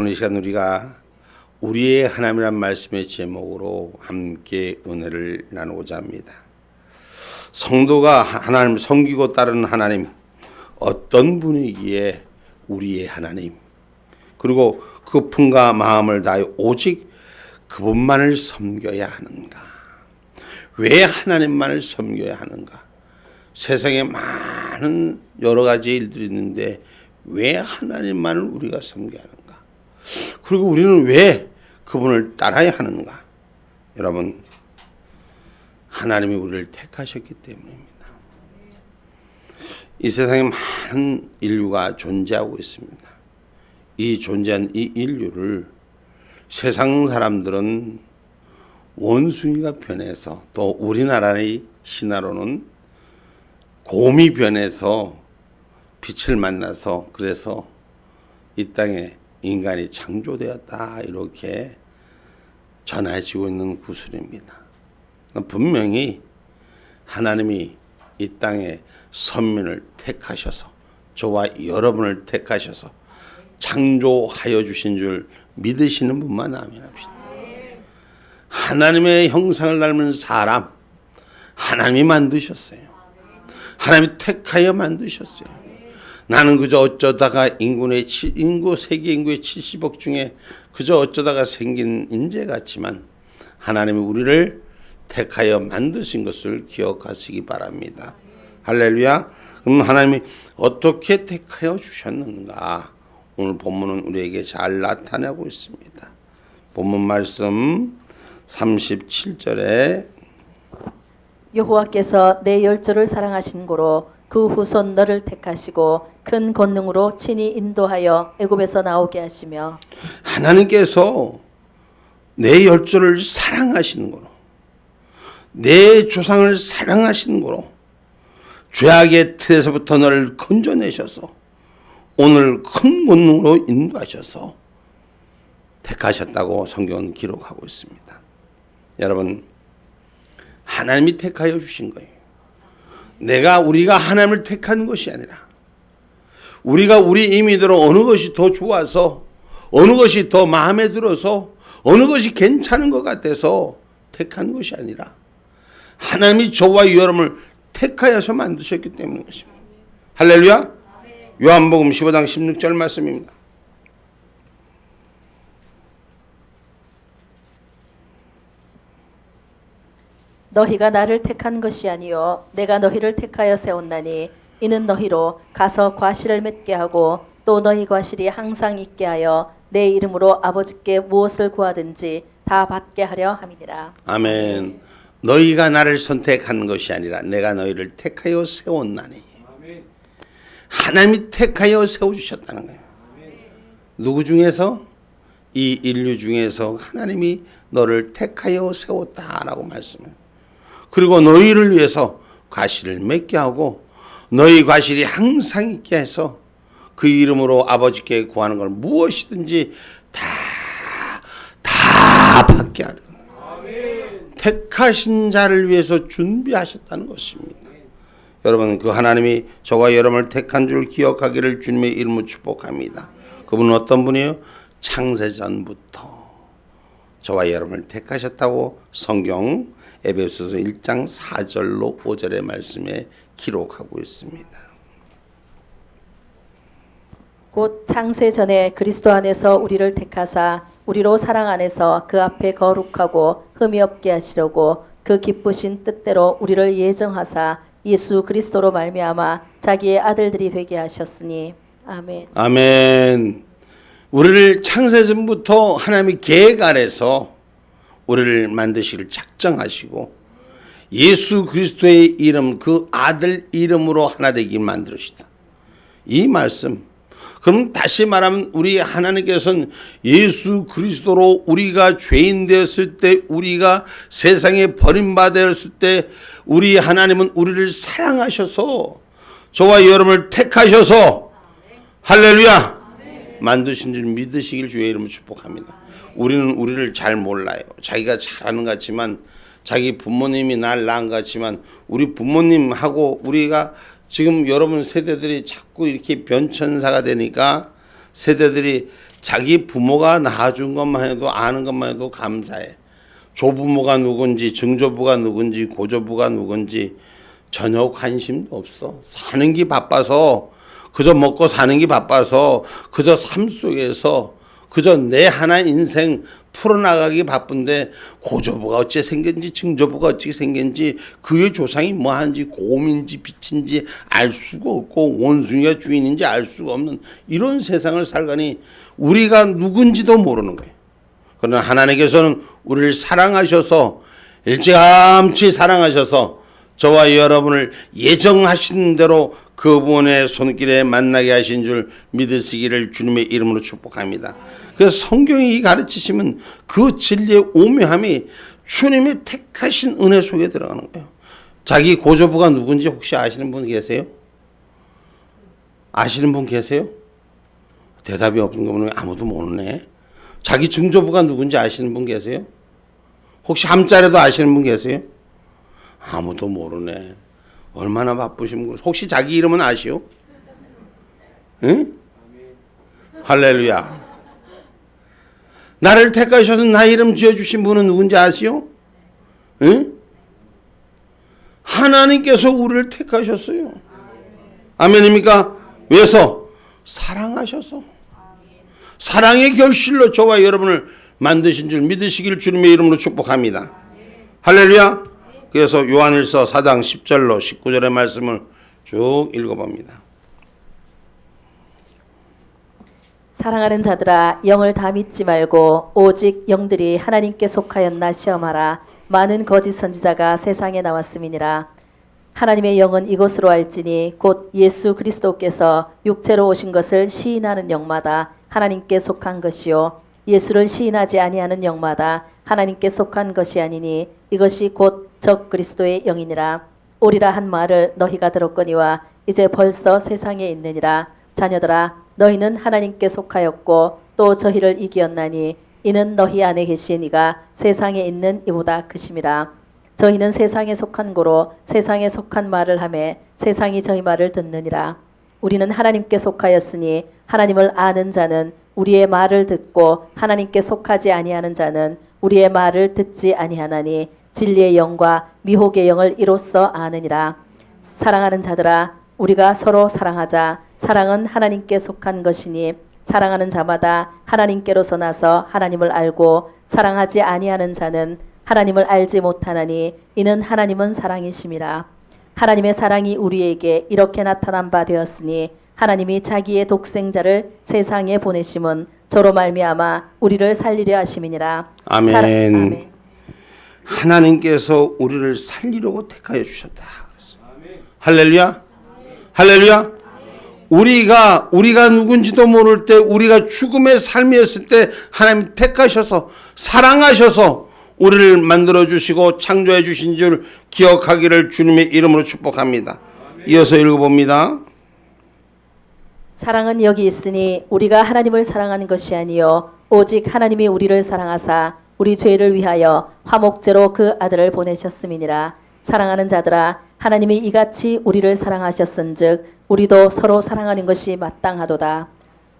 오늘 이 시간 우리가 우리의 하나님이란 말씀의 제목으로 함께 은혜를 나누고자 합니다. 성도가 하나님을 섬기고 따르는 하나님, 어떤 분이기에 우리의 하나님, 그리고 그 품과 마음을 다해 오직 그분만을 섬겨야 하는가? 왜 하나님만을 섬겨야 하는가? 세상에 많은 여러 가지 일들이 있는데 왜 하나님만을 우리가 섬겨야 하는가? 그리고 우리는 왜 그분을 따라야 하는가? 여러분, 하나님이 우리를 택하셨기 때문입니다. 이 세상에 많은 인류가 존재하고 있습니다. 이 존재한 이 인류를 세상 사람들은 원숭이가 변해서, 또 우리나라의 신화로는 곰이 변해서 빛을 만나서, 그래서 이 땅에 인간이 창조되었다, 이렇게 전해지고 있는 구술입니다. 분명히 하나님이 이 땅에 선민을 택하셔서, 저와 여러분을 택하셔서 창조하여 주신 줄 믿으시는 분만 아멘합시다. 하나님의 형상을 닮은 사람, 하나님이 만드셨어요. 하나님이 택하여 만드셨어요. 나는 그저 어쩌다가 세계 인구의 70억 중에 그저 어쩌다가 생긴 인재 같지만 하나님이 우리를 택하여 만드신 것을 기억하시기 바랍니다. 할렐루야. 그럼 하나님이 어떻게 택하여 주셨는가? 오늘 본문은 우리에게 잘 나타내고 있습니다. 본문 말씀 37절에 여호와께서 내 열조를 사랑하신 고로 그 후손 너를 택하시고 큰 권능으로 친히 인도하여 애굽에서 나오게 하시며, 하나님께서 내 열조를 사랑하시는 거로, 내 조상을 사랑하시는 거로 죄악의 틀에서부터 너를 건져내셔서 오늘 큰 권능으로 인도하셔서 택하셨다고 성경은 기록하고 있습니다. 여러분, 하나님이 택하여 주신 거예요. 우리가 하나님을 택한 것이 아니라 우리가 우리 임의대로 어느 것이 더 좋아서, 어느 것이 더 마음에 들어서, 어느 것이 괜찮은 것 같아서 택한 것이 아니라 하나님이 저와 여러분을 택하여서 만드셨기 때문인 것입니다. 할렐루야. 요한복음 15장 16절 말씀입니다. 너희가 나를 택한 것이 아니요 내가 너희를 택하여 세웠나니 이는 너희로 가서 과실을 맺게 하고 또 너희 과실이 항상 있게 하여 내 이름으로 아버지께 무엇을 구하든지 다 받게 하려 함이니라. 아멘. 너희가 나를 선택한 것이 아니라 내가 너희를 택하여 세웠나니. 하나님이 택하여 세워주셨다는 거예요. 누구 중에서? 이 인류 중에서 하나님이 너를 택하여 세웠다라고 말씀해요. 그리고 너희를 위해서 과실을 맺게 하고 너희 과실이 항상 있게 해서 그 이름으로 아버지께 구하는 걸 무엇이든지 다 받게 하려. 택하신 자를 위해서 준비하셨다는 것입니다. 여러분, 그 하나님이 저와 여러분을 택한 줄 기억하기를 주님의 이름으로 축복합니다. 그분은 어떤 분이에요? 창세전부터 저와 여러분을 택하셨다고 성경 에베소서 1장 4절로 5절의 말씀에 기록하고 있습니다. 곧 창세 전에 그리스도 안에서 우리를 택하사 우리로 사랑 안에서 그 앞에 거룩하고 흠이 없게 하시려고 그 기쁘신 뜻대로 우리를 예정하사 예수 그리스도로 말미암아 자기의 아들들이 되게 하셨으니. 아멘. 아멘. 우리를 창세전부터 하나님이 계획 아래서 우리를 만드시기를 작정하시고 예수 그리스도의 이름, 그 아들 이름으로 하나 되길 만들으시다. 이 말씀. 그럼 다시 말하면 우리 하나님께서는 예수 그리스도로 우리가 죄인 되었을 때, 우리가 세상에 버림받았을 때 우리 하나님은 우리를 사랑하셔서 저와 여러분을 택하셔서 할렐루야 만드신 줄 믿으시길 주의 이름으로 축복합니다. 우리는 우리를 잘 몰라요. 자기가 잘하는 것 같지만, 자기 부모님이 날 낳은 것 같지만, 우리 부모님하고 우리가 지금 여러분 세대들이 자꾸 이렇게 변천사가 되니까 세대들이 자기 부모가 낳아준 것만 해도 아는 것만 해도 감사해. 조부모가 누군지 증조부가 누군지 고조부가 누군지 전혀 관심도 없어. 사는 게 바빠서 그저 먹고 사는 게 바빠서 그저 삶 속에서 그저 내 하나 인생 풀어나가기 바쁜데 고조부가 어찌 생겼는지 증조부가 어찌 생겼는지 그의 조상이 뭐하는지 곰인지 빛인지 알 수가 없고 원숭이가 주인인지 알 수가 없는 이런 세상을 살가니 우리가 누군지도 모르는 거예요. 그러나 하나님께서는 우리를 사랑하셔서 일찌감치 사랑하셔서 저와 여러분을 예정하신 대로 그분의 손길에 만나게 하신 줄 믿으시기를 주님의 이름으로 축복합니다. 그래서 성경이 가르치시면 그 진리의 오묘함이 주님이 택하신 은혜 속에 들어가는 거예요. 자기 고조부가 누군지 혹시 아시는 분 계세요? 아시는 분 계세요? 대답이 없는 거 보면 아무도 모르네. 자기 증조부가 누군지 아시는 분 계세요? 혹시 함자라도 아시는 분 계세요? 아무도 모르네. 얼마나 바쁘신 분. 혹시 자기 이름은 아시오? 응? 할렐루야. 나를 택하셔서 나 이름 지어주신 분은 누군지 아시오? 응? 하나님께서 우리를 택하셨어요. 아멘입니까? 왜서? 사랑하셔서. 사랑의 결실로 저와 여러분을 만드신 줄 믿으시길 주님의 이름으로 축복합니다. 할렐루야. 그래서 요한일서 4장 10절로 19절의 말씀을 쭉 읽어봅니다. 사랑하는 자들아 영을 다 믿지 말고 오직 영들이 하나님께 속하였나 시험하라. 많은 거짓 선지자가 세상에 나왔음이니라. 하나님의 영은 이것으로 알지니 곧 예수 그리스도께서 육체로 오신 것을 시인하는 영마다 하나님께 속한 것이요 예수를 시인하지 아니하는 영마다 하나님께 속한 것이 아니니 이것이 곧 적 그리스도의 영이니라. 오리라 한 말을 너희가 들었거니와 이제 벌써 세상에 있느니라. 자녀들아 너희는 하나님께 속하였고 또 저희를 이기었나니 이는 너희 안에 계신 이가 세상에 있는 이보다 크심이라. 저희는 세상에 속한 고로 세상에 속한 말을 하며 세상이 저희 말을 듣느니라. 우리는 하나님께 속하였으니 하나님을 아는 자는 우리의 말을 듣고 하나님께 속하지 아니하는 자는 우리의 말을 듣지 아니하나니 진리의 영과 미혹의 영을 이로써 아느니라. 사랑하는 자들아 우리가 서로 사랑하자. 사랑은 하나님께 속한 것이니 사랑하는 자마다 하나님께로서 나서 하나님을 알고 사랑하지 아니하는 자는 하나님을 알지 못하나니 이는 하나님은 사랑이심이라. 하나님의 사랑이 우리에게 이렇게 나타난 바 되었으니 하나님이 자기의 독생자를 세상에 보내심은 저로 말미암아 우리를 살리려 하심이니라. 아멘. 아멘. 하나님께서 우리를 살리려고 택하여 주셨다. 할렐루야. 할렐루야. 우리가 누군지도 모를 때 우리가 죽음의 삶이었을 때 하나님 택하셔서 사랑하셔서 우리를 만들어 주시고 창조해 주신 줄 기억하기를 주님의 이름으로 축복합니다. 이어서 읽어봅니다. 사랑은 여기 있으니 우리가 하나님을 사랑하는 것이 아니요 오직 하나님이 우리를 사랑하사 우리 죄를 위하여 화목제로 그 아들을 보내셨음이니라. 사랑하는 자들아 하나님이 이같이 우리를 사랑하셨은즉 우리도 서로 사랑하는 것이 마땅하도다.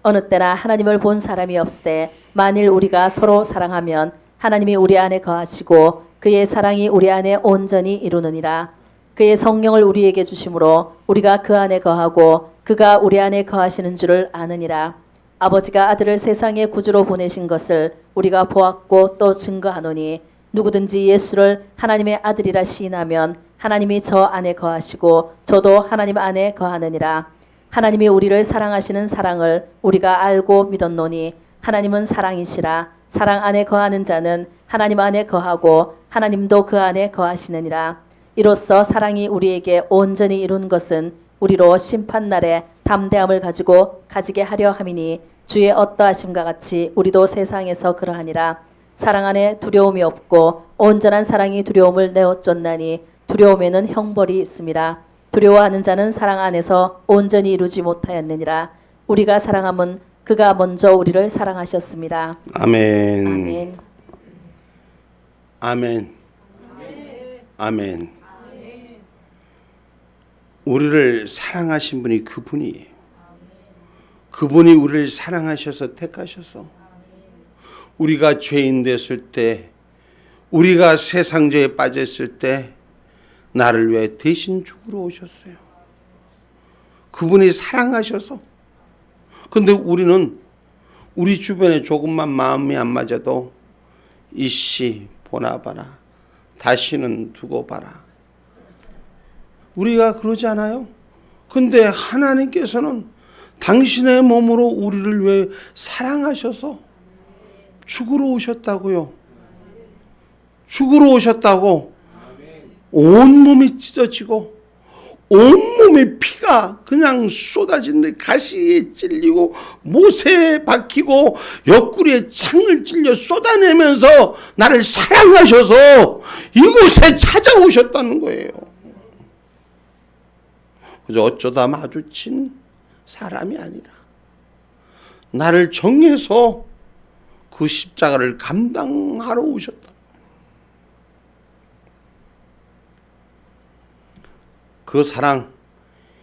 어느 때나 하나님을 본 사람이 없으되 만일 우리가 서로 사랑하면 하나님이 우리 안에 거하시고 그의 사랑이 우리 안에 온전히 이루느니라. 그의 성령을 우리에게 주심으로 우리가 그 안에 거하고 그가 우리 안에 거하시는 줄을 아느니라. 아버지가 아들을 세상에 구주로 보내신 것을 우리가 보았고 또 증거하노니 누구든지 예수를 하나님의 아들이라 시인하면 하나님이 저 안에 거하시고 저도 하나님 안에 거하느니라. 하나님이 우리를 사랑하시는 사랑을 우리가 알고 믿었노니 하나님은 사랑이시라. 사랑 안에 거하는 자는 하나님 안에 거하고 하나님도 그 안에 거하시느니라. 이로써 사랑이 우리에게 온전히 이룬 것은 우리로 심판날에 담대함을 가지고 가지게 하려 함이니 주의 어떠하심과 같이 우리도 세상에서 그러하니라. 사랑 안에 두려움이 없고 온전한 사랑이 두려움을 내어쫓나니 두려움에는 형벌이 있음이라. 두려워하는 자는 사랑 안에서 온전히 이루지 못하였느니라. 우리가 사랑함은 그가 먼저 우리를 사랑하셨습니다. 아멘. 아멘. 아멘. 아멘. 우리를 사랑하신 분이 그분이에요. 그분이 우리를 사랑하셔서 택하셔서 우리가 죄인 됐을 때, 우리가 세상 죄에 빠졌을 때 나를 위해 대신 죽으러 오셨어요. 그분이 사랑하셔서. 근데 우리는 우리 주변에 조금만 마음이 안 맞아도 이씨 보나봐라, 다시는 두고 봐라. 우리가 그러지 않아요? 근데 하나님께서는 당신의 몸으로 우리를 위해 사랑하셔서 죽으러 오셨다고요. 죽으러 오셨다고. 온몸이 찢어지고 온몸의 피가 그냥 쏟아지는데 가시에 찔리고 못에 박히고 옆구리에 창을 찔려 쏟아내면서 나를 사랑하셔서 이곳에 찾아오셨다는 거예요. 그저 어쩌다 마주친 사람이 아니라 나를 정해서 그 십자가를 감당하러 오셨다. 그 사랑,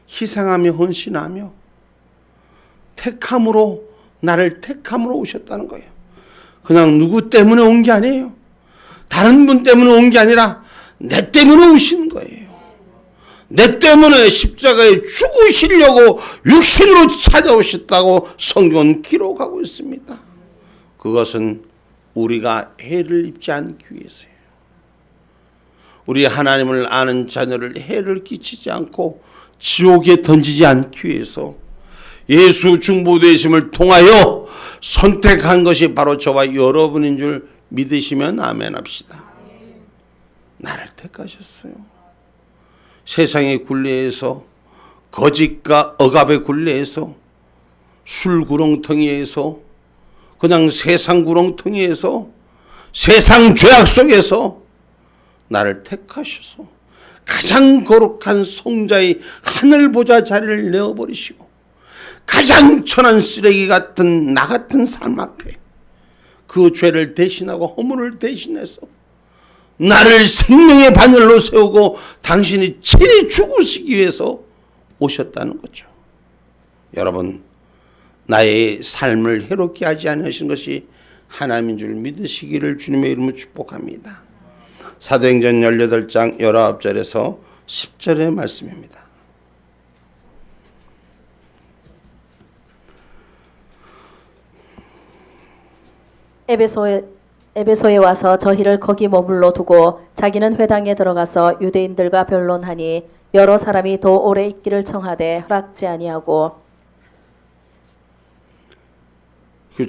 희생하며 헌신하며 택함으로, 나를 택함으로 오셨다는 거예요. 그냥 누구 때문에 온 게 아니에요. 다른 분 때문에 온 게 아니라 내 때문에 오신 거예요. 내 때문에 십자가에 죽으시려고 육신으로 찾아오셨다고 성경은 기록하고 있습니다. 그것은 우리가 해를 입지 않기 위해서예요. 우리 하나님을 아는 자녀를 해를 끼치지 않고 지옥에 던지지 않기 위해서 예수 중보되심을 통하여 선택한 것이 바로 저와 여러분인 줄 믿으시면 아멘 합시다. 나를 택하셨어요. 세상의 굴레에서, 거짓과 억압의 굴레에서, 술 구렁텅이에서, 그냥 세상 구렁텅이에서, 세상 죄악 속에서 나를 택하셔서 가장 거룩한 성자의 하늘 보좌 자리를 내어버리시고 가장 천한 쓰레기 같은 나 같은 삶 앞에 그 죄를 대신하고 허물을 대신해서 나를 생명의 바늘로 세우고 당신이 친히 죽으시기 위해서 오셨다는 거죠. 여러분, 나의 삶을 해롭게 하지 않으신 것이 하나님인 줄 믿으시기를 주님의 이름으로 축복합니다. 사도행전 18장 19절에서 10절의 말씀입니다. 에베소에 와서 저희를 거기 머물러 두고 자기는 회당에 들어가서 유대인들과 변론하니 여러 사람이 더 오래 있기를 청하되 허락지 아니하고.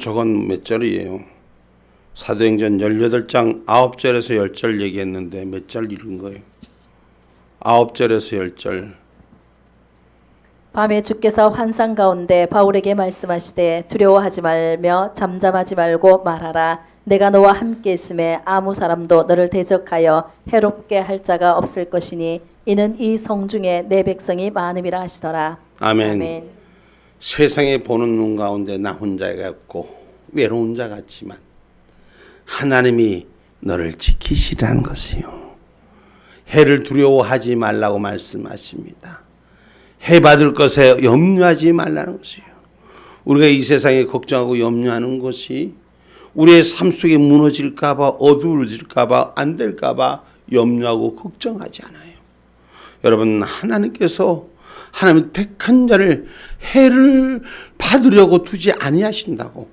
저건 몇 절이에요? 사도행전 18장 9절에서 10절 얘기했는데 몇 절 읽은 거예요? 9절에서 10절. 밤에 주께서 환상 가운데 바울에게 말씀하시되 두려워하지 말며 잠잠하지 말고 말하라. 내가 너와 함께 있음에 아무 사람도 너를 대적하여 해롭게 할 자가 없을 것이니 이는 이 성중에 내 백성이 많음이라 하시더라. 아멘. 아멘. 세상에 보는 눈 가운데 나 혼자 같고 외로운 자 같지만 하나님이 너를 지키시라는 것이요. 해를 두려워하지 말라고 말씀하십니다. 해 받을 것에 염려하지 말라는 것이요. 우리가 이 세상에 걱정하고 염려하는 것이 우리의 삶 속에 무너질까 봐, 어두워질까 봐, 안 될까 봐 염려하고 걱정하지 않아요. 여러분, 하나님께서 하나님 택한 자를 해를 받으려고 두지 아니하신다고,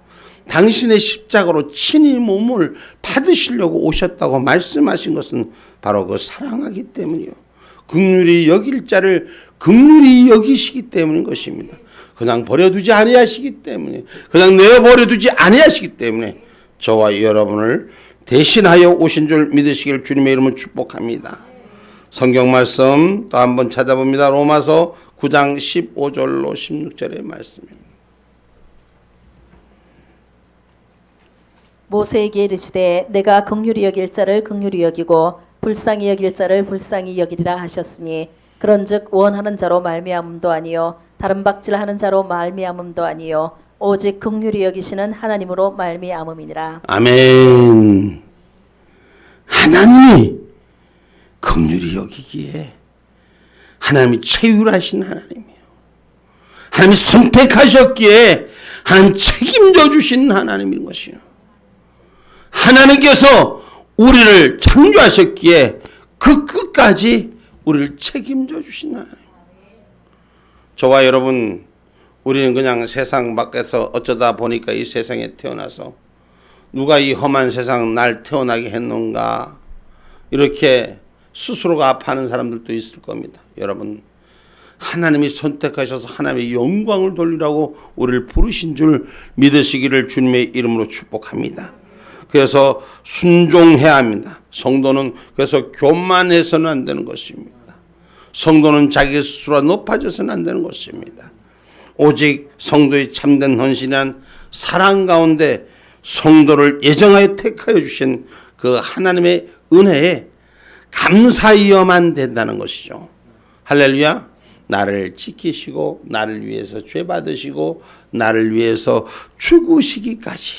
당신의 십자가로 친히 몸을 받으시려고 오셨다고 말씀하신 것은 바로 그 사랑하기 때문이요. 긍휼히 여길 자를 긍휼히 여기시기 때문인 것입니다. 그냥 버려두지 아니하시기 때문에, 그냥 내버려두지 아니하시기 때문에 저와 여러분을 대신하여 오신 줄 믿으시길 주님의 이름으로 축복합니다. 성경 말씀 또 한번 찾아봅니다. 로마서 9장 15절로 16절의 말씀입니다. 모세에게 이르시되 내가 긍휼히 여길 자를 긍휼히 여기고 불쌍히 여길 자를 불쌍히 여기리라 하셨으니 그런즉 원하는 자로 말미암음도 아니요 다른 박질하는 자로 말미암음도 아니요 오직 긍휼히 여기시는 하나님으로 말미암음이니라. 아멘. 하나님이 긍휼히 여기기에 하나님이 최유하신 하나님이에요. 하나님이 선택하셨기에 하나님 책임져 주신 하나님인 것이요. 하나님께서 우리를 창조하셨기에 그 끝까지 우리를 책임져 주신 하나님. 저와 여러분, 우리는 그냥 세상 밖에서 어쩌다 보니까 이 세상에 태어나서 누가 이 험한 세상 날 태어나게 했는가 이렇게 스스로가 아파하는 사람들도 있을 겁니다. 여러분, 하나님이 선택하셔서 하나님의 영광을 돌리라고 우리를 부르신 줄 믿으시기를 주님의 이름으로 축복합니다. 그래서 순종해야 합니다. 성도는 그래서 교만해서는 안 되는 것입니다. 성도는 자기 스스로 높아져서는 안 되는 것입니다. 오직 성도의 참된 헌신한 사랑 가운데 성도를 예정하여 택하여 주신 그 하나님의 은혜에 감사하여만 된다는 것이죠. 할렐루야. 나를 지키시고 나를 위해서 죄 받으시고 나를 위해서 죽으시기까지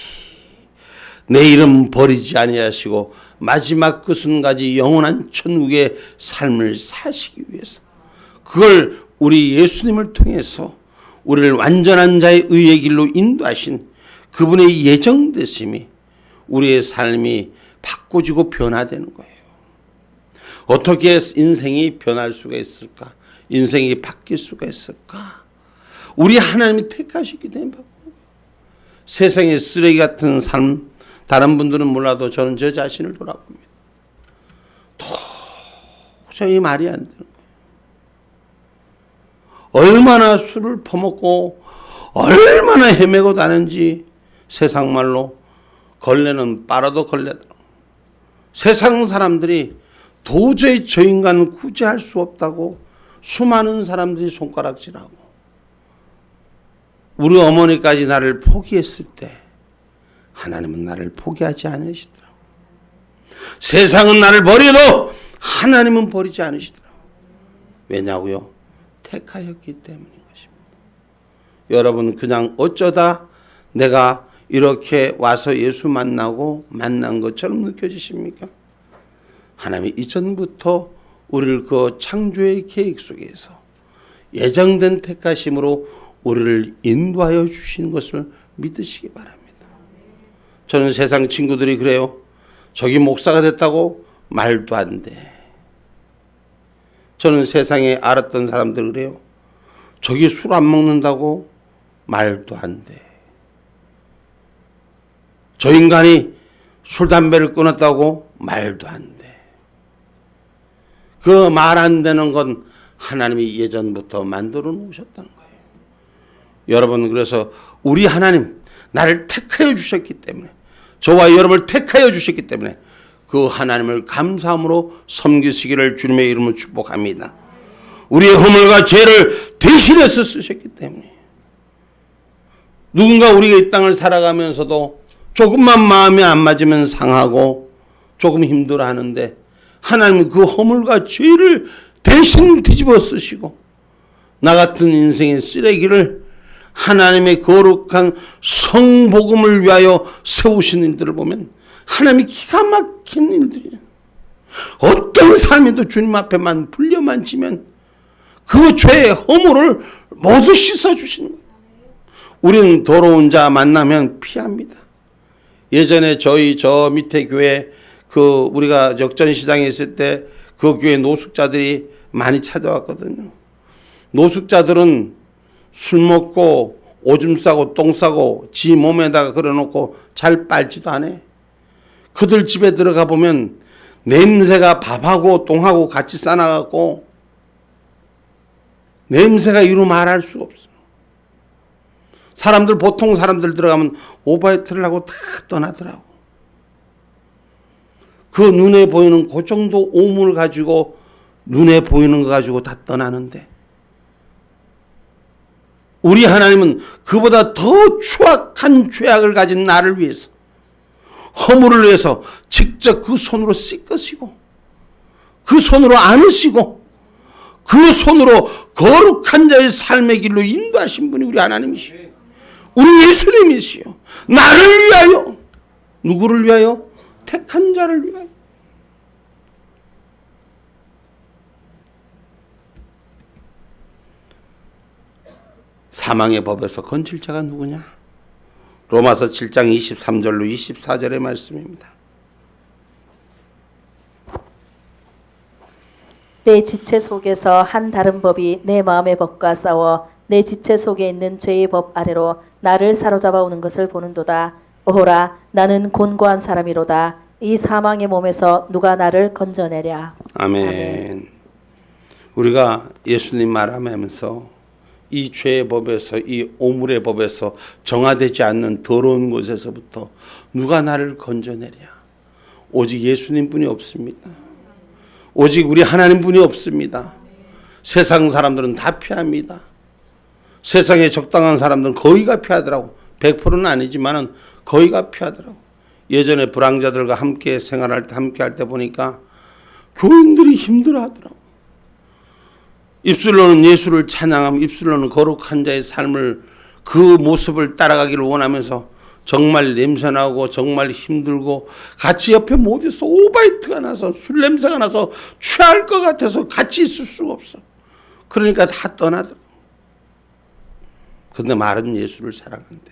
내 이름 버리지 아니하시고 마지막 그 순간까지 영원한 천국의 삶을 사시기 위해서 그걸 우리 예수님을 통해서 우리를 완전한 자의 의의 길로 인도하신 그분의 예정되심이 우리의 삶이 바꿔지고 변화되는 거예요. 어떻게 인생이 변할 수가 있을까? 인생이 바뀔 수가 있을까? 우리 하나님이 택하셨기 때문에 바꾸는 거예요. 세상의 쓰레기 같은 삶, 다른 분들은 몰라도 저는 저 자신을 돌아봅니다. 도저히 말이 안 되는 거예요. 얼마나 술을 퍼먹고 얼마나 헤매고 다는지 세상 말로 걸레는 빨아도 걸레더라고. 세상 사람들이 도저히 저 인간은 구제할 수 없다고 수많은 사람들이 손가락질하고 우리 어머니까지 나를 포기했을 때 하나님은 나를 포기하지 않으시더라고. 세상은 나를 버려도 하나님은 버리지 않으시더라고. 왜냐고요? 택하였기 때문인 것입니다. 여러분, 그냥 어쩌다 내가 이렇게 와서 예수 만난 것처럼 느껴지십니까? 하나님이 이전부터 우리를 그 창조의 계획 속에서 예정된 택하심으로 우리를 인도하여 주신 것을 믿으시기 바랍니다. 저는 세상 친구들이 그래요. 저기 목사가 됐다고 말도 안 돼. 저는 세상에 알았던 사람들 그래요. 저기 술 안 먹는다고 말도 안 돼. 저 인간이 술 담배를 끊었다고 말도 안 돼. 그 말 안 되는 건 하나님이 예전부터 만들어 놓으셨다는 거예요. 여러분, 그래서 우리 하나님 나를 택하여 주셨기 때문에, 저와 여러분을 택하여 주셨기 때문에 그 하나님을 감사함으로 섬기시기를 주님의 이름으로 축복합니다. 우리의 허물과 죄를 대신해서 쓰셨기 때문에 누군가 우리가 이 땅을 살아가면서도 조금만 마음이 안 맞으면 상하고 조금 힘들어하는데 하나님은 그 허물과 죄를 대신 뒤집어 쓰시고 나 같은 인생의 쓰레기를 하나님의 거룩한 성복음을 위하여 세우신 일들을 보면 하나님이 기가 막힌 일들이에요. 어떤 삶에도 주님 앞에만 불려만 지면 그 죄의 허물을 모두 씻어주시는 거예요. 우리는 더러운 자 만나면 피합니다. 예전에 저희 저 밑에 교회 우리가 역전시장에 있을 때 그 교회 노숙자들이 많이 찾아왔거든요. 노숙자들은 술 먹고 오줌 싸고 똥 싸고 지 몸에다가 걸어놓고 잘 빨지도 않아. 그들 집에 들어가 보면 냄새가 밥하고 똥하고 같이 싸나갖고 냄새가 이루 말할 수가 없어. 보통 사람들 들어가면 오바이트를 하고 다 떠나더라고. 그 눈에 보이는 그 정도 오물 가지고 눈에 보이는 거 가지고 다 떠나는데 우리 하나님은 그보다 더 추악한 죄악을 가진 나를 위해서 허물을 위해서 직접 그 손으로 씻으시고 그 손으로 안으시고 그 손으로 거룩한 자의 삶의 길로 인도하신 분이 우리 하나님이시오. 우리 예수님이시오. 나를 위하여. 누구를 위하여? 택한 자를 위하여. 사망의 법에서 건질 자가 누구냐? 로마서 7장 23절로 24절의 말씀입니다. 내 지체 속에서 한 다른 법이 내 마음의 법과 싸워 내 지체 속에 있는 죄의 법 아래로 나를 사로잡아 오는 것을 보는도다. 오호라, 나는 곤고한 사람이로다. 이 사망의 몸에서 누가 나를 건져내랴. 아멘. 우리가 예수님 말하면서 이 죄의 법에서, 이 오물의 법에서, 정화되지 않는 더러운 곳에서부터 누가 나를 건져내랴. 오직 예수님뿐이 없습니다. 오직 우리 하나님뿐이 없습니다. 세상 사람들은 다 피합니다. 세상에 적당한 사람들은 거의가 피하더라고. 100%는 아니지만은 거의가 피하더라고. 예전에 불황자들과 함께 생활할 때, 함께 할 때 보니까 교인들이 힘들어하더라고. 입술로는 예수를 찬양하며 입술로는 거룩한 자의 삶을, 그 모습을 따라가기를 원하면서 정말 냄새나고 정말 힘들고 같이 옆에 못 있어. 오바이트가 나서 술 냄새가 나서 취할 것 같아서 같이 있을 수가 없어. 그러니까 다 떠나더라고. 그런데 말은 예수를 사랑한대.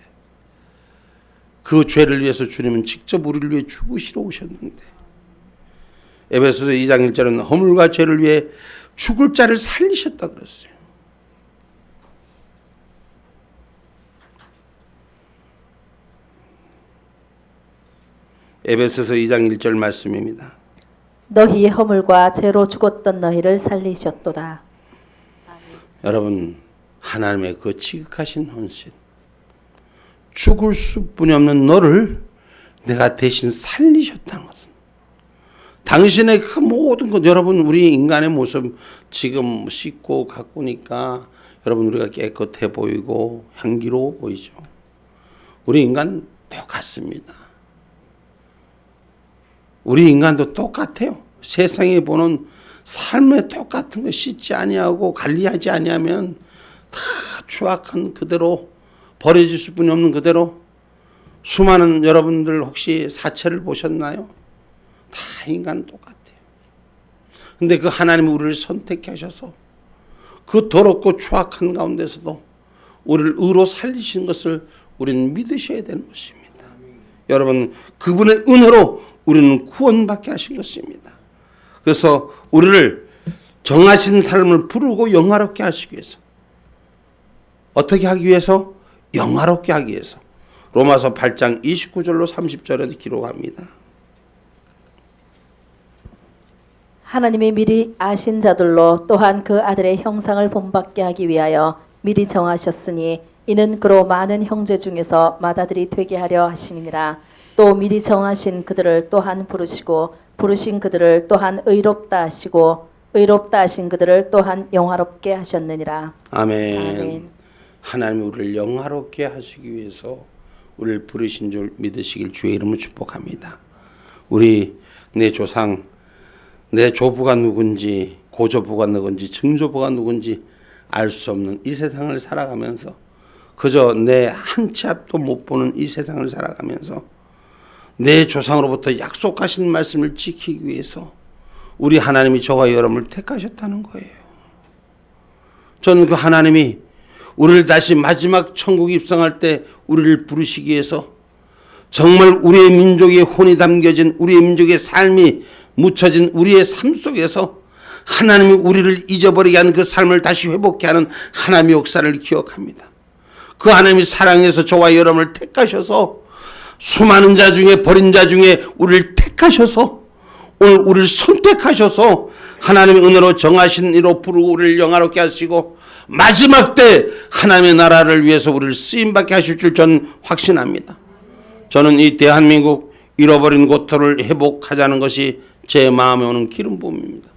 그 죄를 위해서 주님은 직접 우리를 위해 죽으시러 오셨는데, 에베소서 2장 1절은 허물과 죄를 위해 죽을 자를 살리셨다 그랬어요. 에베소서 2장 1절 말씀입니다. 너희의 허물과 죄로 죽었던 너희를 살리셨도다. 여러분, 하나님의 그 지극하신 헌신, 죽을 수뿐이 없는 너를 내가 대신 살리셨다는 것은, 당신의 그 모든 것, 여러분, 우리 인간의 모습 지금 씻고 가꾸니까 여러분 우리가 깨끗해 보이고 향기로워 보이죠. 우리 인간 똑같습니다. 우리 인간도 똑같아요. 세상에 보는 삶에 똑같은 거 씻지 아니하고 관리하지 아니하면 다 추악한 그대로 버려질 수뿐이 없는 그대로. 수많은 여러분들 혹시 사체를 보셨나요? 다 인간은 똑같아요. 근데 그 하나님이 우리를 선택하셔서 그 더럽고 추악한 가운데서도 우리를 의로 살리신 것을 우리는 믿으셔야 되는 것입니다. 여러분, 그분의 은혜로 우리는 구원받게 하신 것입니다. 그래서 우리를 정하신 삶을 부르고 영화롭게 하시기 위해서, 어떻게 하기 위해서? 영화롭게 하기 위해서. 로마서 8장 29절로 30절에 기록합니다. 하나님이 미리 아신 자들로 또한 그 아들의 형상을 본받게 하기 위하여 미리 정하셨으니 이는 그로 많은 형제 중에서 맏아들이 되게 하려 하심이니라. 또 미리 정하신 그들을 또한 부르시고 부르신 그들을 또한 의롭다 하시고 의롭다 하신 그들을 또한 영화롭게 하셨느니라. 아멘. 아멘. 하나님이 우리를 영화롭게 하시기 위해서 우리를 부르신 줄 믿으시길 주의 이름으로 축복합니다. 우리 내 조상, 내 조부가 누군지, 고조부가 누군지, 증조부가 누군지 알 수 없는 이 세상을 살아가면서, 그저 내 한 치 앞도 못 보는 이 세상을 살아가면서 내 조상으로부터 약속하신 말씀을 지키기 위해서 우리 하나님이 저와 여러분을 택하셨다는 거예요. 저는 그 하나님이 우리를 다시 마지막 천국에 입성할 때 우리를 부르시기 위해서 정말 우리의 민족의 혼이 담겨진, 우리의 민족의 삶이 묻혀진 우리의 삶 속에서 하나님이 우리를 잊어버리게 하는 그 삶을 다시 회복케 하는 하나님의 역사를 기억합니다. 그 하나님이 사랑해서 저와 여러분을 택하셔서 수많은 자 중에, 버린 자 중에 우리를 택하셔서 오늘 우리를 선택하셔서 하나님의 은혜로 정하신 이로 부르고 우리를 영화롭게 하시고 마지막 때 하나님의 나라를 위해서 우리를 쓰임받게 하실 줄 저는 확신합니다. 저는 이 대한민국 잃어버린 고토를 회복하자는 것이 제 마음에 오는 기름 부음입니다.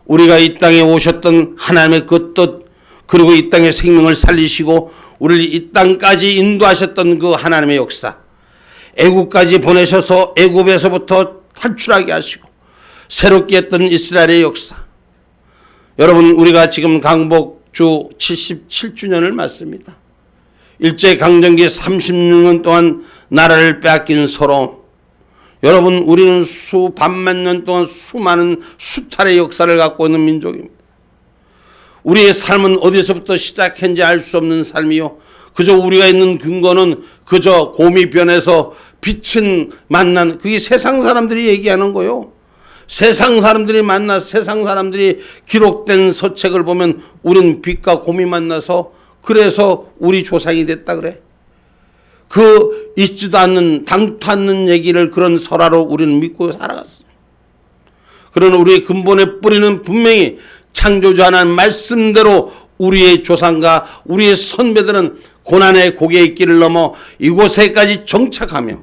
우리가 이 땅에 오셨던 하나님의 그 뜻, 그리고 이 땅의 생명을 살리시고 우리를 이 땅까지 인도하셨던 그 하나님의 역사, 애국까지 보내셔서 애국에서부터 탈출하게 하시고 새롭게 했던 이스라엘의 역사. 여러분, 우리가 지금 강복주 77주년을 맞습니다. 일제강점기 36년 동안 나라를 빼앗긴 서로, 여러분, 우리는 수반만 년 동안 수많은 수탈의 역사를 갖고 있는 민족입니다. 우리의 삶은 어디서부터 시작했는지 알 수 없는 삶이요. 그저 우리가 있는 근거는 그저 곰이변에서 빛은 만난, 그게 세상 사람들이 얘기하는 거요. 세상 사람들이 만나 세상 사람들이 기록된 서책을 보면 우린 빛과 곰이 만나서 그래서 우리 조상이 됐다 그래. 그 있지도 않는 당토 않는 얘기를 그런 설화로 우리는 믿고 살아갔어. 그러나 우리의 근본의 뿌리는 분명히 창조주 하나님 말씀대로 우리의 조상과 우리의 선배들은 고난의 고개의 길을 넘어 이곳에까지 정착하며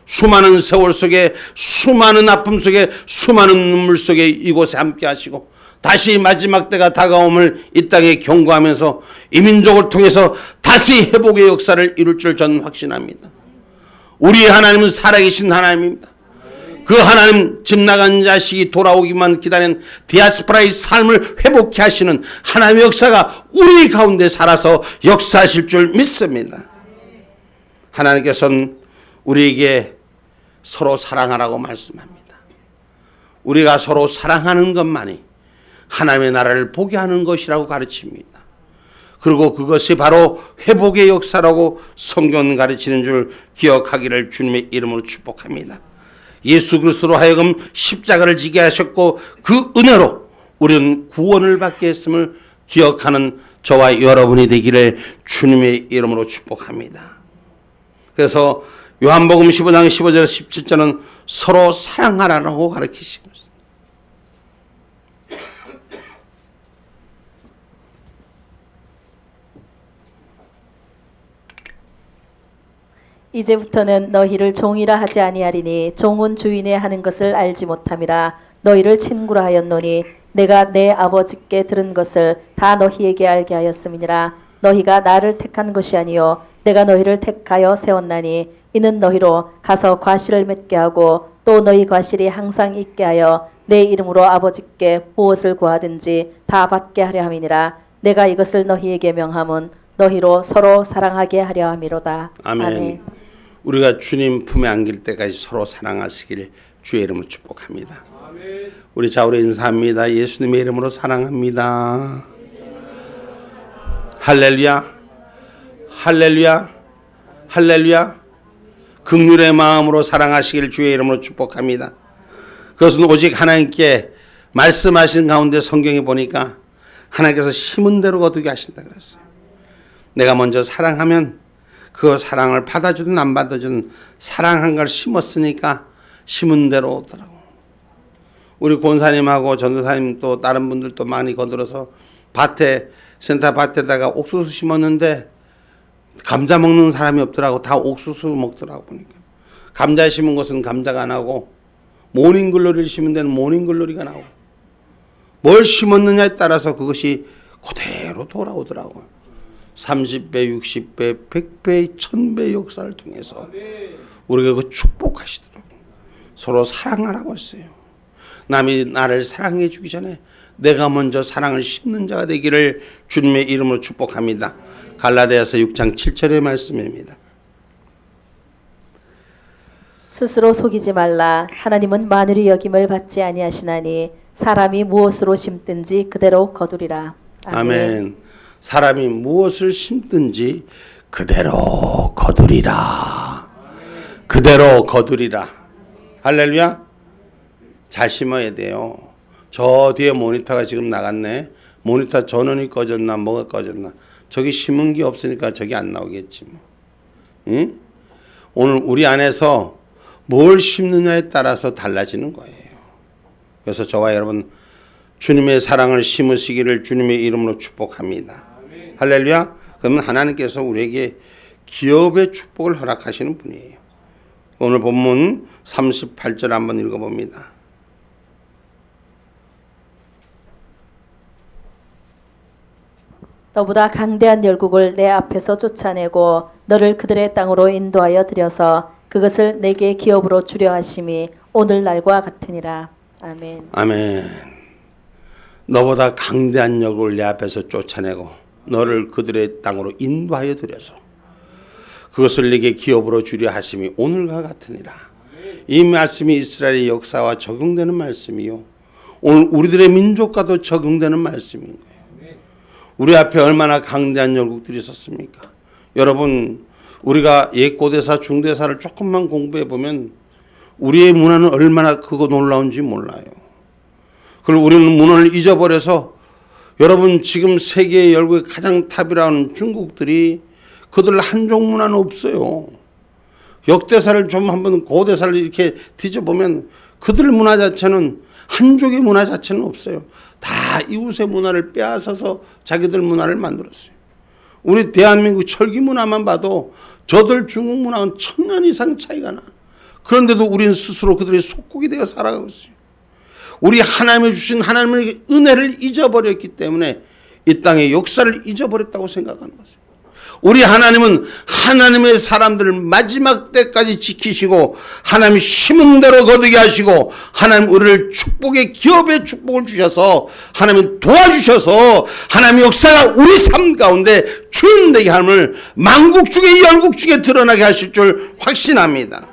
수많은 세월 속에 수많은 아픔 속에 수많은 눈물 속에 이곳에 함께 하시고 다시 마지막 때가 다가옴을 이 땅에 경고하면서 이 민족을 통해서 다시 회복의 역사를 이룰 줄 저는 확신합니다. 우리의 하나님은 살아계신 하나님입니다. 그 하나님 집 나간 자식이 돌아오기만 기다린 디아스포라의 삶을 회복케 하시는 하나님의 역사가 우리 가운데 살아서 역사하실 줄 믿습니다. 하나님께서는 우리에게 서로 사랑하라고 말씀합니다. 우리가 서로 사랑하는 것만이 하나님의 나라를 보게 하는 것이라고 가르칩니다. 그리고 그것이 바로 회복의 역사라고 성경은 가르치는 줄 기억하기를 주님의 이름으로 축복합니다. 예수 그리스도로 하여금 십자가를 지게 하셨고 그 은혜로 우리는 구원을 받게 했음을 기억하는 저와 여러분이 되기를 주님의 이름으로 축복합니다. 그래서 요한복음 15장 15절에서 17절은 서로 사랑하라고 가르치시고 있습니다. 이제부터는 너희를 종이라 하지 아니하리니 종은 주인의 하는 것을 알지 못함이라. 너희를 친구라 하였노니 내가 내 아버지께 들은 것을 다 너희에게 알게 하였음이니라. 너희가 나를 택한 것이 아니요 내가 너희를 택하여 세웠나니 이는 너희로 가서 과실을 맺게 하고 또 너희 과실이 항상 있게 하여 내 이름으로 아버지께 무엇을 구하든지 다 받게 하려 함이니라. 내가 이것을 너희에게 명함은 너희로 서로 사랑하게 하려 함이로다. 아멘. 우리가 주님 품에 안길 때까지 서로 사랑하시길 주의 이름으로 축복합니다. 아멘. 우리 좌우로 인사합니다. 예수님의 이름으로 사랑합니다. 할렐루야. 할렐루야. 할렐루야. 긍휼의 마음으로 사랑하시길 주의 이름으로 축복합니다. 그것은 오직 하나님께 말씀하신 가운데 성경에 보니까 하나님께서 심은 대로 거두게 하신다 그랬어요. 내가 먼저 사랑하면 그 사랑을 받아주든 안 받아주든 사랑한 걸 심었으니까 심은 대로 오더라고. 우리 권사님하고 전도사님 또 다른 분들도 많이 거들어서 밭에 센터 밭에다가 옥수수 심었는데 감자 먹는 사람이 없더라고. 다 옥수수 먹더라고 보니까. 감자 심은 것은 감자가 나오고 모닝글로리를 심은 데는 모닝글로리가 나오고 뭘 심었느냐에 따라서 그것이 그대로 돌아오더라고요. 30배, 60배, 100배, 1000배 역사를 통해서 우리가 그 축복하시더라고요. 서로 사랑하라고 했어요. 남이 나를 사랑해 주기 전에 내가 먼저 사랑을 심는 자가 되기를 주님의 이름으로 축복합니다. 갈라디아서 6장 7절의 말씀입니다. 스스로 속이지 말라. 하나님은 만유리 여김을 받지 아니하시나니 사람이 무엇으로 심든지 그대로 거두리라. 아멘. 사람이 무엇을 심든지 그대로 거두리라. 그대로 거두리라. 할렐루야. 잘 심어야 돼요. 저 뒤에 모니터가 지금 나갔네. 모니터 전원이 꺼졌나 뭐가 꺼졌나. 저기 심은 게 없으니까 저기 안 나오겠지 뭐. 응? 오늘 우리 안에서 뭘 심느냐에 따라서 달라지는 거예요. 그래서 저와 여러분 주님의 사랑을 심으시기를 주님의 이름으로 축복합니다. 할렐루야. 그러면 하나님께서 우리에게 기업의 축복을 허락하시는 분이에요. 오늘 본문 38절 한번 읽어봅니다. 너보다 강대한 열국을 내 앞에서 쫓아내고 너를 그들의 땅으로 인도하여 들여서 그것을 내게 기업으로 주려 하심이 오늘날과 같으니라. 아멘. 아멘. 너보다 강대한 열국을 내 앞에서 쫓아내고 너를 그들의 땅으로 인도하여 들여서 그것을 내게 기업으로 주려 하심이 오늘과 같으니라. 이 말씀이 이스라엘의 역사와 적용되는 말씀이요. 오늘 우리들의 민족과도 적용되는 말씀인 거예요. 우리 앞에 얼마나 강대한 열국들이 있었습니까? 여러분, 우리가 옛고대사, 중대사를 조금만 공부해 보면 우리의 문화는 얼마나 크고 놀라운지 몰라요. 그리고 우리는 문화를 잊어버려서 여러분, 지금 세계의 열국의 가장 탑이라는 중국들이 그들 한족 문화는 없어요. 역대사를 좀 한번 고대사를 이렇게 뒤져보면 그들 문화 자체는 한족의 문화 자체는 없어요. 다 이웃의 문화를 빼앗아서 자기들 문화를 만들었어요. 우리 대한민국 철기 문화만 봐도 저들 중국 문화는 1000년 이상 차이가 나. 그런데도 우리는 스스로 그들의 속국이 되어 살아가고 있어요. 우리 하나님이 주신 하나님의 은혜를 잊어버렸기 때문에 이 땅의 역사를 잊어버렸다고 생각하는 거죠. 우리 하나님은 하나님의 사람들을 마지막 때까지 지키시고 하나님 심은 대로 거두게 하시고 하나님 우리를 축복의 기업의 축복을 주셔서 하나님 도와주셔서 하나님의 역사가 우리 삶 가운데 주인되게 함을 만국 중에 열국 중에 드러나게 하실 줄 확신합니다.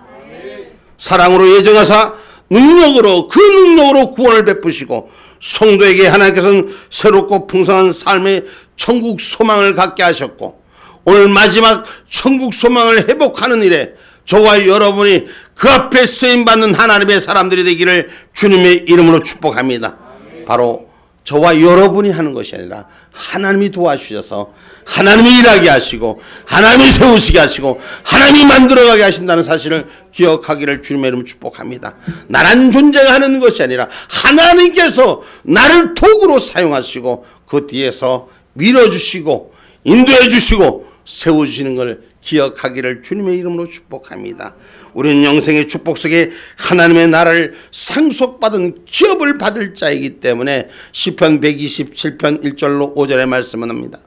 사랑으로 예정하사 능력으로 그 능력으로 구원을 베푸시고 성도에게 하나님께서는 새롭고 풍성한 삶의 천국 소망을 갖게 하셨고 오늘 마지막 천국 소망을 회복하는 일에 저와 여러분이 그 앞에 쓰임받는 하나님의 사람들이 되기를 주님의 이름으로 축복합니다. 바로 저와 여러분이 하는 것이 아니라 하나님이 도와주셔서 하나님이 일하게 하시고 하나님이 세우시게 하시고 하나님이 만들어가게 하신다는 사실을 기억하기를 주님의 이름으로 축복합니다. 나란 존재가 하는 것이 아니라 하나님께서 나를 도구로 사용하시고 그 뒤에서 밀어주시고 인도해 주시고 세워주시는 걸 기억하기를 주님의 이름으로 축복합니다. 우리는 영생의 축복 속에 하나님의 나라를 상속받은 기업을 받을 자이기 때문에 시편 127편 1절로 5절의 말씀을 합니다.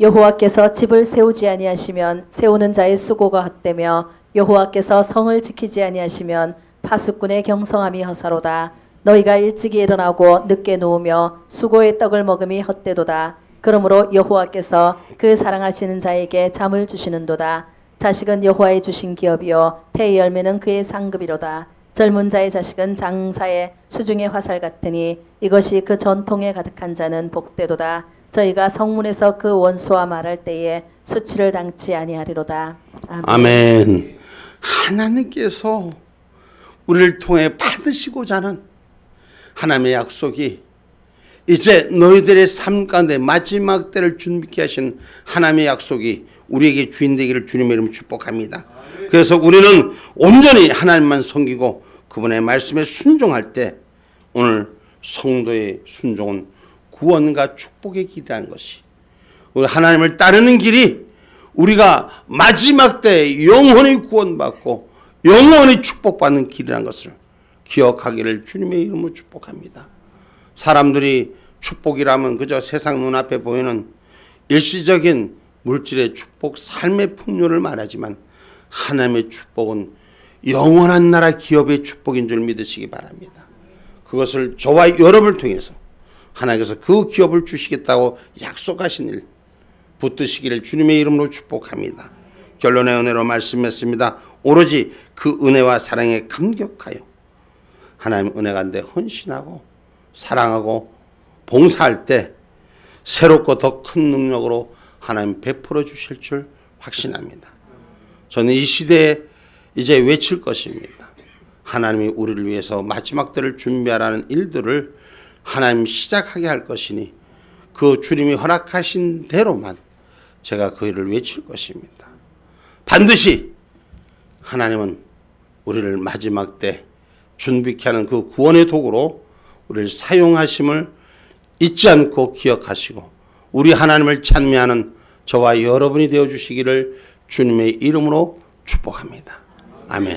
여호와께서 집을 세우지 아니하시면 세우는 자의 수고가 헛되며 여호와께서 성을 지키지 아니하시면 파수꾼의 경성함이 허사로다. 너희가 일찍이 일어나고 늦게 누우며 수고의 떡을 먹음이 헛되도다. 그러므로 여호와께서 그 사랑하시는 자에게 잠을 주시는도다. 자식은 여호와의 주신 기업이요 태의 열매는 그의 상급이로다. 젊은 자의 자식은 장사의 수중의 화살 같으니 이것이 그 전통에 가득한 자는 복되도다. 저희가 성문에서 그 원수와 말할 때에 수치를 당치 아니하리로다. 아멘. 아멘. 하나님께서 우리를 통해 받으시고자 하는 하나님의 약속이 이제 너희들의 삶 가운데 마지막 때를 준비케 하신 하나님의 약속이 우리에게 주인 되기를 주님의 이름으로 축복합니다. 그래서 우리는 온전히 하나님만 섬기고 그분의 말씀에 순종할 때 오늘 성도의 순종은 구원과 축복의 길이라는 것이 우리 하나님을 따르는 길이 우리가 마지막 때 영원히 구원받고 영원히 축복받는 길이라는 것을 기억하기를 주님의 이름으로 축복합니다. 사람들이 축복이라면 그저 세상 눈앞에 보이는 일시적인 물질의 축복, 삶의 풍요를 말하지만 하나님의 축복은 영원한 나라 기업의 축복인 줄 믿으시기 바랍니다. 그것을 저와 여러분을 통해서 하나님께서 그 기업을 주시겠다고 약속하신 일 붙드시기를 주님의 이름으로 축복합니다. 결론의 은혜로 말씀했습니다. 오로지 그 은혜와 사랑에 감격하여 하나님 은혜 가운데 헌신하고 사랑하고 봉사할 때 새롭고 더 큰 능력으로 하나님 베풀어 주실 줄 확신합니다. 저는 이 시대에 이제 외칠 것입니다. 하나님이 우리를 위해서 마지막 때를 준비하라는 일들을 하나님 시작하게 할 것이니 그 주님이 허락하신 대로만 제가 그 일을 외칠 것입니다. 반드시 하나님은 우리를 마지막 때 준비케 하는 그 구원의 도구로 우리를 사용하심을 잊지 않고 기억하시고 우리 하나님을 찬미하는 저와 여러분이 되어주시기를 주님의 이름으로 축복합니다. 아멘.